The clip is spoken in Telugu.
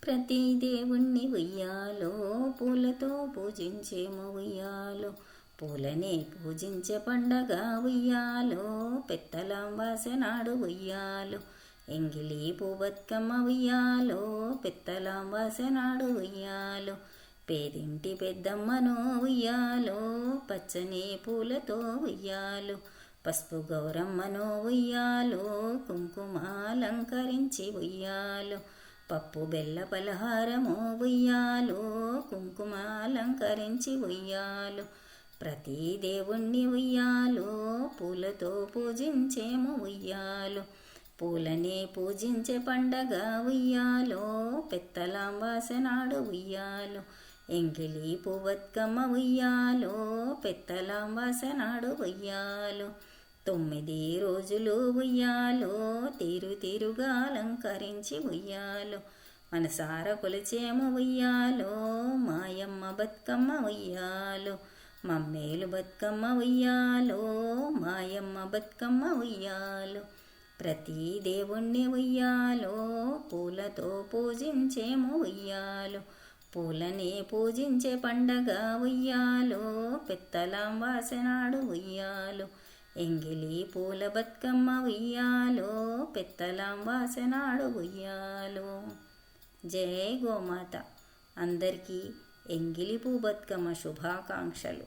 ప్రతి దేవుణ్ణి ఉయ్యాలో పూలతో పూజించేము ఉయ్యాలో, పూలనే పూజించే పండగ ఉయ్యాలో, పెత్తలాంబాసె నాడు ఉయ్యాలో, ఎంగిలి బతుకమ్మ ఉయ్యాలో, పెత్తలాంబాసె నాడు ఉయ్యాలో, పేదింటి పెద్దమ్మను ఉయ్యాలో, పచ్చని పూలతో ఉయ్యాలో, పసుపు గౌరమ్మను ఉయ్యాలో, కుంకుమాలంకరించి ఉయ్యాలో, పప్పు బెల్ల పలహారము ఉయ్యాలో, కుంకుమాలంకరించి ఉయ్యాలో, ప్రతి దేవుణ్ణి ఉయ్యాలో, పూలతో పూజించేము ఉయ్యాలో, పూలనే పూజించే పండగ ఉయ్యాలో, పెత్తలాంబాసె నాడు ఉయ్యాలో, ఎంగిలి బతుకమ్మ ఉయ్యాలో, పెత్తలాంబాసె నాడు ఉయ్యాలో, 9 రోజులు ఉయ్యాలో, తీరుగా అలంకరించి ఉయ్యాలో, మనసార కొలిచేము ఉయ్యాలో, మాయమ్మ బతుకమ్మ ఉయ్యాలో, మమ్మేలు బతుకమ్మ ఉయ్యాలో, మాయమ్మ బతుకమ్మ ఉయ్యాలో, ప్రతి దేవుణ్ణి ఉయ్యాలో, పూలతో పూజించేము ఉయ్యాలో, పూలనే పూజించే పండగ ఉయ్యాలో, పెత్తలాంబాసె నాడు ఉయ్యాలో, ఎంగిలి పూల బతుకమ్మ ఉయ్యాలో, పెత్తలాంబాసె నాడు ఉయ్యాలో. జై గోమాత. అందరికీ ఎంగిలి బతుకమ్మ శుభాకాంక్షలు.